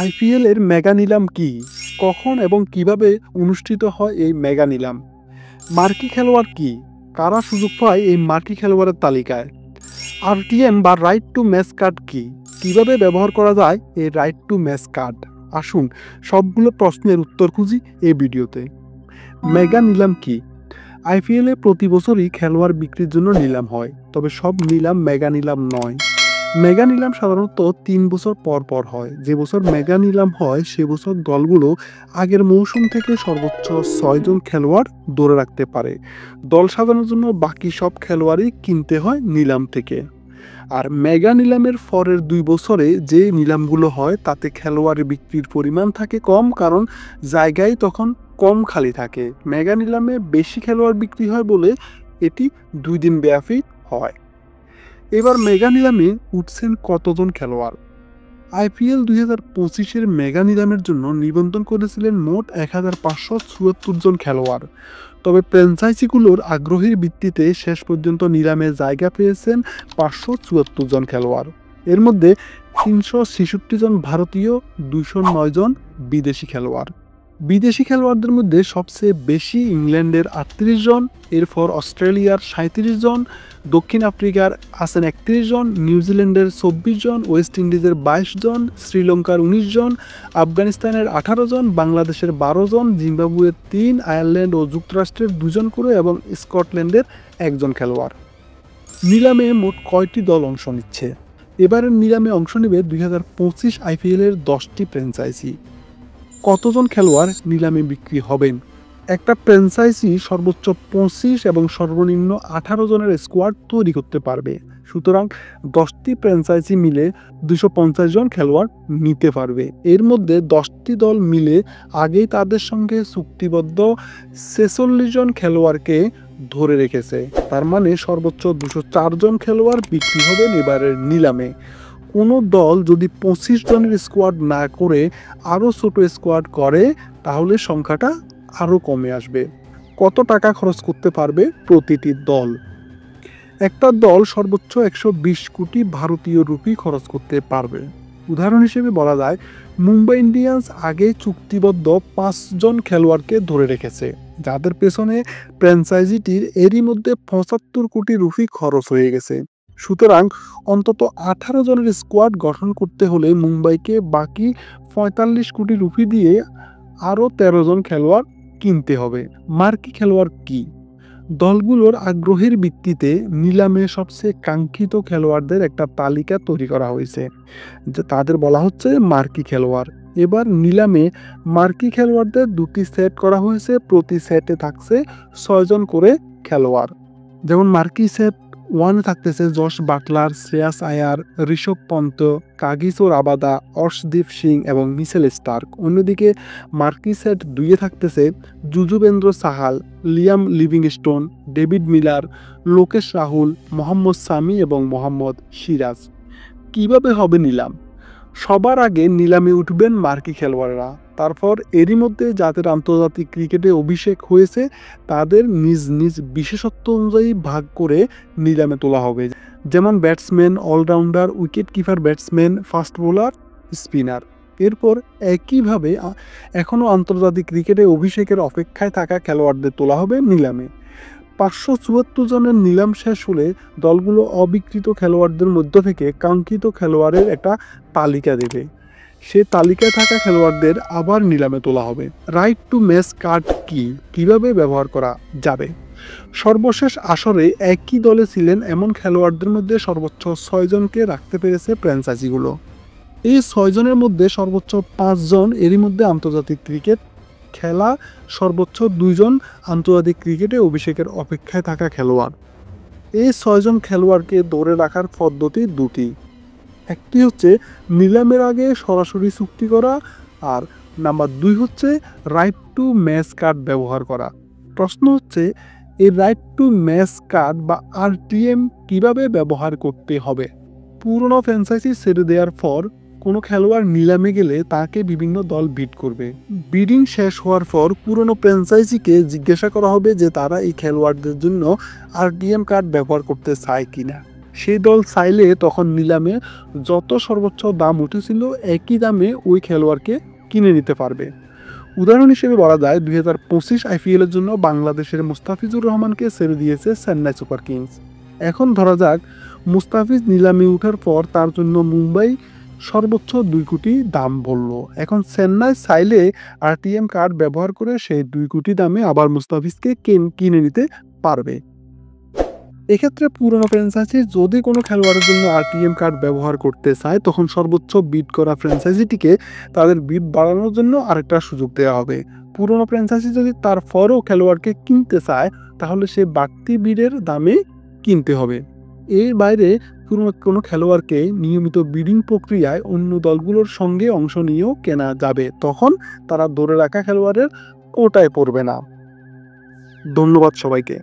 IPL এর mega নিলাম কি? কখন এবং কিভাবে অনুষ্ঠিত হয় এই মেগা নিলাম? মার্কি খেলোয়াড় কি? কারা সুযোগ পায় এই মার্কি খেলোয়াড়ের তালিকায়? আরটিএম বা রাইট টু ম্যাচ কার্ড কি? কিভাবে ব্যবহার করা যায় এই রাইট টু ম্যাচ কার্ড? আসুন সবগুলো প্রশ্নের উত্তর খুঁজি এই ভিডিওতে। মেগা নিলাম কি? আইপিএলে প্রতি বছরই খেলোয়াড় বিক্রির জন্য নিলাম হয়, তবে সব নিলাম মেগা নিলাম নয়। মেগা নিলাম সাধারণত ৩ বছর পর পর হয়। যে বছর মেগা নিলাম হয় সে বছর দলগুলো আগের মৌসুম থেকে সর্বোচ্চ ৬ জন খেলোয়াড় ধরে রাখতে পারে। দল সাজানোর জন্য বাকি সব খেলোয়াড়ই কিনতে হয় নিলাম থেকে। আর মেগা নিলামের পরের ২ বছরে যে নিলামগুলো হয় তাতে খেলোয়াড় বিক্রির পরিমাণ থাকে কম, কারণ জায়গায় তখন কম খালি থাকে। মেগা নিলামে বেশি খেলোয়াড় বিক্রি হয় বলে এটি ২ দিন ব্যাপী হয়। এবার মেগা নিলামে উঠছেন কতজন খেলোয়াড়? আইপিএল ২০২৫-এর মেগা নিলামের জন্য নিবন্ধন করেছিলেন মোট ১৫৭৪ জন খেলোয়াড়। তবে ফ্র্যাঞ্চাইজিগুলোর আগ্রহের ভিত্তিতে শেষ পর্যন্ত নিলামে জায়গা পেয়েছেন ৫৭৪ জন খেলোয়াড়। এর মধ্যে ৩৬৬ জন ভারতীয়, ২০৯ জন বিদেশি খেলোয়াড়। বিদেশি খেলোয়াড়দের মধ্যে সবচেয়ে বেশি ইংল্যান্ডের ৩৮ জন, এরপর অস্ট্রেলিয়ার ৩৭ জন, দক্ষিণ আফ্রিকার আছেন ৩১ জন, নিউজিল্যান্ডের ২৪ জন, ওয়েস্ট ইন্ডিজের ২২ জন, শ্রীলঙ্কার ১৯ জন, আফগানিস্তানের ১৮ জন, বাংলাদেশের ১২ জন, জিম্বাবুয়ের ৩, আয়ারল্যান্ড ও যুক্তরাষ্ট্রের ২ জন করে এবং স্কটল্যান্ডের ১ জন খেলোয়াড়। নিলামে মোট কয়টি দল অংশ নিচ্ছে? এবারের নিলামে অংশ নেবে ২০২৫ আইপিএলের ১০টি ফ্র্যাঞ্চাইজি। কতজন খেলোয়াড় নিলামে বিক্রি হবেন? একটা ফ্র্যাঞ্চাইজি সর্বোচ্চ ২৫ এবং সর্বনিম্ন ১৮ জনের স্কোয়াড তৈরি করতে পারবে। সুতরাং ১০টি ফ্র্যাঞ্চাইজি মিলে ২৫০ জন খেলোয়াড় নিতে পারবে। এর মধ্যে 10টি দল মিলে আগেই তাদের সঙ্গে চুক্তিবদ্ধ ৪৬ জন খেলোয়াড়কে ধরে রেখেছে। তার মানে সর্বোচ্চ ২০৪ জন খেলোয়াড় বিক্রি হবেন এবারের নিলামে। কোনো দল যদি ২৫ জনের স্কোয়াড না করে আরও ছোট স্কোয়াড করে তাহলে সংখ্যাটা আরও কমে আসবে। কত টাকা খরচ করতে পারবে প্রতিটি দল? একটা দল সর্বোচ্চ ১২০ কোটি ভারতীয় রুপি খরচ করতে পারবে। উদাহরণ হিসেবে বলা যায়, মুম্বাই ইন্ডিয়ান্স আগে চুক্তিবদ্ধ ৫ জন খেলোয়াড়কে ধরে রেখেছে, যাদের পেছনে ফ্র্যাঞ্চাইজিটির এরই মধ্যে ৭৫ কোটি রুপি খরচ হয়ে গেছে। সুতরাং অন্তত ১৮ জনের স্কোয়াড গঠন করতে হলে মুম্বাইকে বাকি ৪৫ কোটি রুপি দিয়ে আরও ১৩ জন খেলোয়াড় কিনতে হবে। মার্কি খেলোয়াড় কি? দলগুলোর আগ্রহের ভিত্তিতে নিলামে সবচেয়ে কাঙ্ক্ষিত খেলোয়াড়দের একটা তালিকা তৈরি করা হয়েছে, যে তাদের বলা হচ্ছে মার্কি খেলোয়াড়। এবার নিলামে মার্কি খেলোয়াড়দের ২টি সেট করা হয়েছে, প্রতি সেটে থাকছে ৬ জন করে খেলোয়াড়। যেমন মার্কি সেট 1-এ থাকতেছে Jos Buttler, Shreyas Iyer, Rishabh Pant, Kagiso Rabada, Arshdeep Singh এবং মিচেল স্টার্ক। অন্যদিকে মার্কি সেট 2-এ থাকতেছে Yuzvendra Chahal, Liam Livingstone, David Miller, Lokesh Rahul, Mohammad Shami এবং মোহাম্মদ সিরাজ। কিভাবে হবে নিলাম? সবার আগে নিলামে উঠবেন মার্কি খেলোয়াড়রা। তারপর এরই মধ্যে যাদের আন্তর্জাতিক ক্রিকেটে অভিষেক হয়েছে তাদের নিজ নিজ বিশেষত্ব অনুযায়ী ভাগ করে নিলামে তোলা হবে। যেমন batsman, allrounder, wicket keeper, batsman, fast bowler, spinner. এরপর একইভাবে এখনও আন্তর্জাতিক ক্রিকেটে অভিষেকের অপেক্ষায় থাকা খেলোয়াড়দের তোলা হবে নিলামে। ৫৭৪ জনের নিলাম শেষ হলে দলগুলো অবিক্রিত খেলোয়াড়দের মধ্য থেকে কাঙ্ক্ষিত খেলোয়াড়ের একটা তালিকা দেবে। সে তালিকায় থাকা খেলোয়াড়দের আবার নিলামে তোলা হবে। রাইট টু ম্যাচ কার্ড কি? কিভাবে ব্যবহার করা যাবে? সর্বশেষ আসরে একই দলে ছিলেন এমন খেলোয়াড়দের মধ্যে সর্বোচ্চ ৬ জনকে রাখতে পেরেছে ফ্র্যাঞ্চাইজিগুলো। এই ৬ জনের মধ্যে সর্বোচ্চ ৫ জন এরই মধ্যে আন্তর্জাতিক ক্রিকেট খেলা, সর্বোচ্চ ২ জন আন্তর্জাতিক ক্রিকেটে অভিষেকের অপেক্ষায় থাকা খেলোয়াড়। এই ৬ জন খেলোয়াড়কে ধরে রাখার পদ্ধতি দুটি। একটি হচ্ছে নিলামের আগে সরাসরি চুক্তি করা, আর নাম্বার ২ হচ্ছে রাইট টু ম্যাচ কার্ড ব্যবহার করা। প্রশ্ন হচ্ছে এই রাইট টু ম্যাচ কার্ড বা আরটিএম কিভাবে ব্যবহার করতে হবে? পুরনো ফ্র্যাঞ্চাইজি ছেড়ে দেওয়ার পর কোনো খেলোয়াড় নিলামে গেলে তাকে বিভিন্ন দল বিড করবে। বিডিং শেষ হওয়ার পর পুরনো ফ্র্যাঞ্চাইজিকে জিজ্ঞাসা করা হবে যে তারা এই খেলোয়াড়দের জন্য আরটিএম কার্ড ব্যবহার করতে চায় কিনা। সেই দল চাইলে তখন নিলামে যত সর্বোচ্চ দাম উঠেছিল একই দামে ওই খেলোয়াড়কে কিনে নিতে পারবে। উদাহরণ হিসেবে বলা যায় 2025 IPL এর জন্য বাংলাদেশের মুস্তাফিজুর রহমানকে ছেড়ে দিয়েছে চেন্নাই সুপার কিংস। এখন ধরা যাক মুস্তাফিজ নিলামে ওঠার পর তার জন্য মুম্বাই সর্বোচ্চ 2 কোটি দাম বলল। এখন চেন্নাই চাইলে RTM কার্ড ব্যবহার করে সেই 2 কোটি দামে আবার মুস্তাফিজকে কিনে নিতে পারবে। এক্ষেত্রে পুরনো ফ্র্যাঞ্চাইজি যদি কোনো খেলোয়াড়ের জন্য RTM কার্ড ব্যবহার করতে চায় তখন সর্বোচ্চ বিড করা ফ্র্যাঞ্চাইজিটিকে তাদের বিড বাড়ানোর জন্য আরেকটা সুযোগ দেওয়া হবে। পুরনো ফ্র্যাঞ্চাইজি যদি তারপরও খেলোয়াড়কে কিনতে চায় তাহলে সে বাড়তি বিডের দামে কিনতে হবে। এর বাইরে কোনো খেলোয়াড়কে নিয়মিত বিডিং প্রক্রিয়ায় অন্য দলগুলোর সঙ্গে অংশ নিয়েও কেনা যাবে, তখন তারা ধরে রাখা খেলোয়াড়ের কোটায় পড়বে না। ধন্যবাদ সবাইকে।